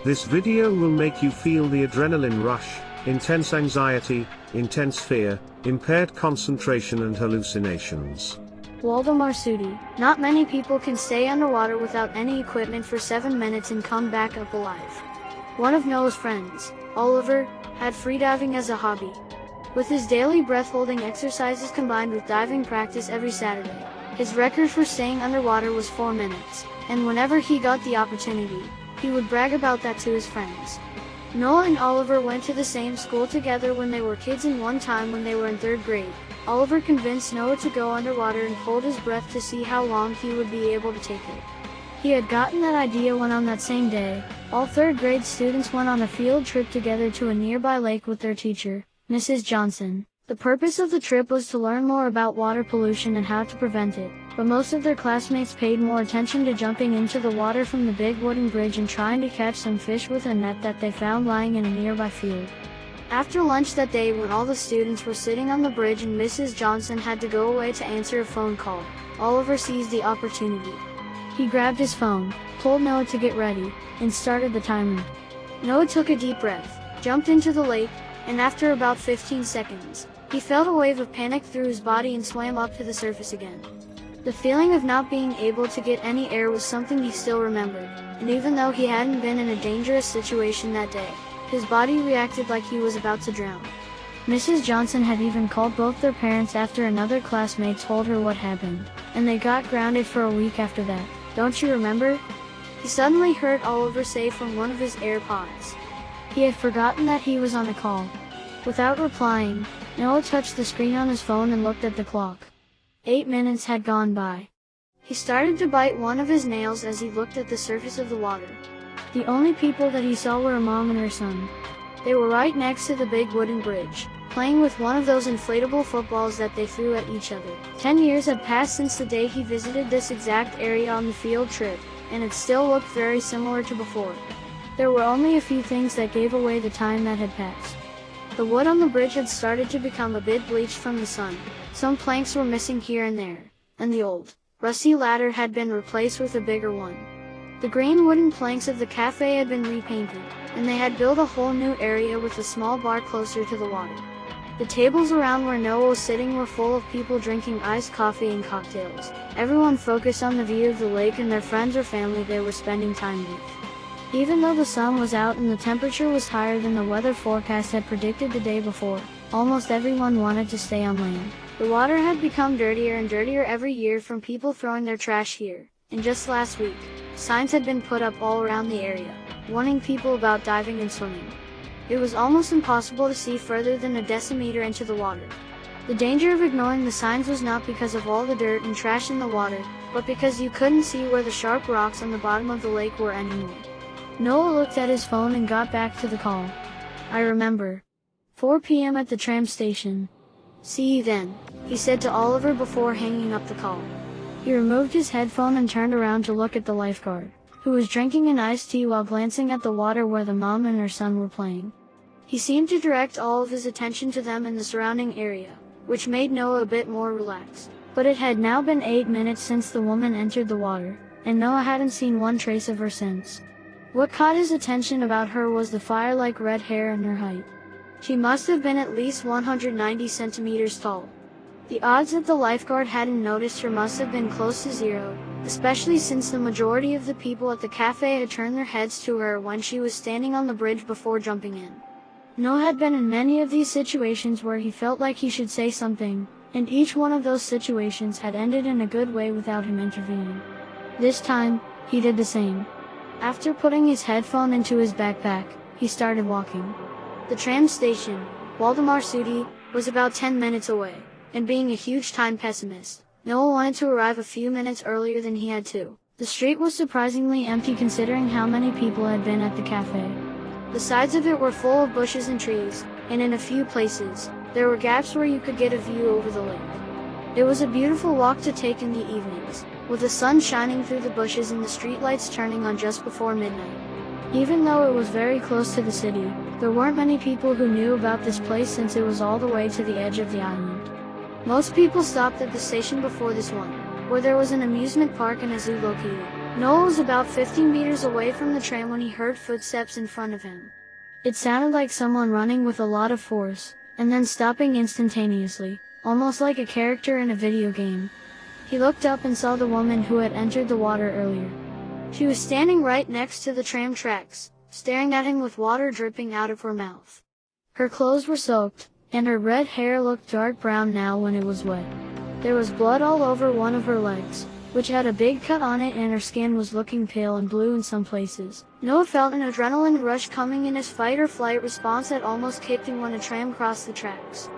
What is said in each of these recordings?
This video will make you feel the adrenaline rush, intense anxiety, intense fear, impaired concentration and hallucinations. Waldemarsudde. Not many people can stay underwater without any equipment for 7 minutes and come back up alive. One of Noah's friends, Oliver, had freediving as a hobby. With his daily breath-holding exercises combined with diving practice every Saturday, his record for staying underwater was 4 minutes, and whenever he got the opportunity, he would brag about that to his friends. Noah and Oliver went to the same school together when they were kids, and one time when they were in 3rd grade, Oliver convinced Noah to go underwater and hold his breath to see how long he would be able to take it. He had gotten that idea when on that same day, all 3rd grade students went on a field trip together to a nearby lake with their teacher, Mrs. Johnson. The purpose of the trip was to learn more about water pollution and how to prevent it, but most of their classmates paid more attention to jumping into the water from the big wooden bridge and trying to catch some fish with a net that they found lying in a nearby field. After lunch that day, when all the students were sitting on the bridge and Mrs. Johnson had to go away to answer a phone call, Oliver seized the opportunity. He grabbed his phone, told Noah to get ready, and started the timer. Noah took a deep breath, jumped into the lake, and after about 15 seconds, he felt a wave of panic through his body and swam up to the surface again. The feeling of not being able to get any air was something he still remembered, and even though he hadn't been in a dangerous situation that day, his body reacted like he was about to drown. Mrs. Johnson had even called both their parents after another classmate told her what happened, and they got grounded for a week after that. Don't you remember? He suddenly heard Oliver say from one of his AirPods. He had forgotten that he was on a call. Without replying, Noah touched the screen on his phone and looked at the clock. 8 minutes had gone by. He started to bite one of his nails as he looked at the surface of the water. The only people that he saw were a mom and her son. They were right next to the big wooden bridge, playing with one of those inflatable footballs that they threw at each other. 10 years had passed since the day he visited this exact area on the field trip, and it still looked very similar to before. There were only a few things that gave away the time that had passed. The wood on the bridge had started to become a bit bleached from the sun. Some planks were missing here and there, and the old, rusty ladder had been replaced with a bigger one. The green wooden planks of the cafe had been repainted, and they had built a whole new area with a small bar closer to the water. The tables around where Noah was sitting were full of people drinking iced coffee and cocktails. Everyone focused on the view of the lake and their friends or family they were spending time with. Even though the sun was out and the temperature was higher than the weather forecast had predicted the day before, almost everyone wanted to stay on land. The water had become dirtier and dirtier every year from people throwing their trash here, and just last week, signs had been put up all around the area, warning people about diving and swimming. It was almost impossible to see further than a decimeter into the water. The danger of ignoring the signs was not because of all the dirt and trash in the water, but because you couldn't see where the sharp rocks on the bottom of the lake were anymore. Noah looked at his phone and got back to the call. I remember. 4 p.m. at the tram station. See you then, he said to Oliver before hanging up the call. He removed his headphone and turned around to look at the lifeguard, who was drinking an iced tea while glancing at the water where the mom and her son were playing. He seemed to direct all of his attention to them and the surrounding area, which made Noah a bit more relaxed. But it had now been 8 minutes since the woman entered the water, and Noah hadn't seen one trace of her since. What caught his attention about her was the fire-like red hair and her height. She must have been at least 190 centimeters tall. The odds that the lifeguard hadn't noticed her must have been close to zero, especially since the majority of the people at the cafe had turned their heads to her when she was standing on the bridge before jumping in. Noah had been in many of these situations where he felt like he should say something, and each one of those situations had ended in a good way without him intervening. This time, he did the same. After putting his headphone into his backpack, he started walking. The tram station, Waldemarsudde, was about 10 minutes away, and being a huge time pessimist, Noah wanted to arrive a few minutes earlier than he had to. The street was surprisingly empty considering how many people had been at the cafe. The sides of it were full of bushes and trees, and in a few places, there were gaps where you could get a view over the lake. It was a beautiful walk to take in the evenings, with the sun shining through the bushes and the streetlights turning on just before midnight. Even though it was very close to the city, there weren't many people who knew about this place since it was all the way to the edge of the island. Most people stopped at the station before this one, where there was an amusement park and a zoo located. Noah was about 15 meters away from the tram when he heard footsteps in front of him. It sounded like someone running with a lot of force, and then stopping instantaneously, almost like a character in a video game. He looked up and saw the woman who had entered the water earlier. She was standing right next to the tram tracks, staring at him with water dripping out of her mouth. Her clothes were soaked, and her red hair looked dark brown now when it was wet. There was blood all over one of her legs, which had a big cut on it, and her skin was looking pale and blue in some places. Noah felt an adrenaline rush coming in his fight or flight response that almost kicked him when a tram crossed the tracks.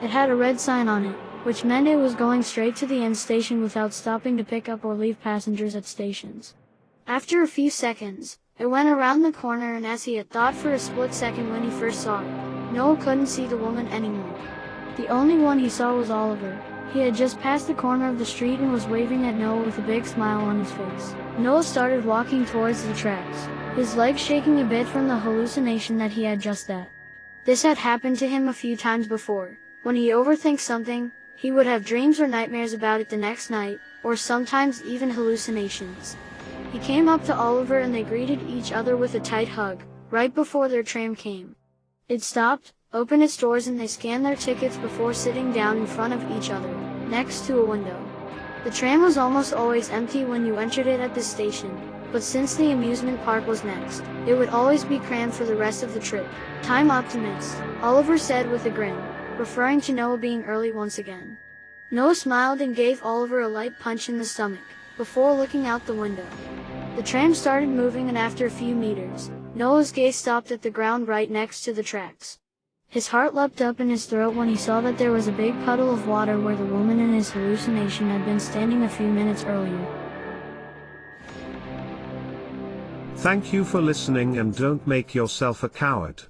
It had a red sign on it, which meant it was going straight to the end station without stopping to pick up or leave passengers at stations. After a few seconds, it went around the corner, and as he had thought for a split second when he first saw it, Noah couldn't see the woman anymore. The only one he saw was Oliver. He had just passed the corner of the street and was waving at Noah with a big smile on his face. Noah started walking towards the tracks, his legs shaking a bit from the hallucination that he had just had. This had happened to him a few times before. When he overthinks something, he would have dreams or nightmares about it the next night, or sometimes even hallucinations. He came up to Oliver and they greeted each other with a tight hug, right before their tram came. It stopped, opened its doors, and they scanned their tickets before sitting down in front of each other, next to a window. The tram was almost always empty when you entered it at this station, but since the amusement park was next, it would always be crammed for the rest of the trip. "Time optimist," Oliver said with a grin, referring to Noah being early once again. Noah smiled and gave Oliver a light punch in the stomach, before looking out the window. The tram started moving, and after a few meters, Noah's gaze stopped at the ground right next to the tracks. His heart leapt up in his throat when he saw that there was a big puddle of water where the woman in his hallucination had been standing a few minutes earlier. Thank you for listening, and don't make yourself a coward.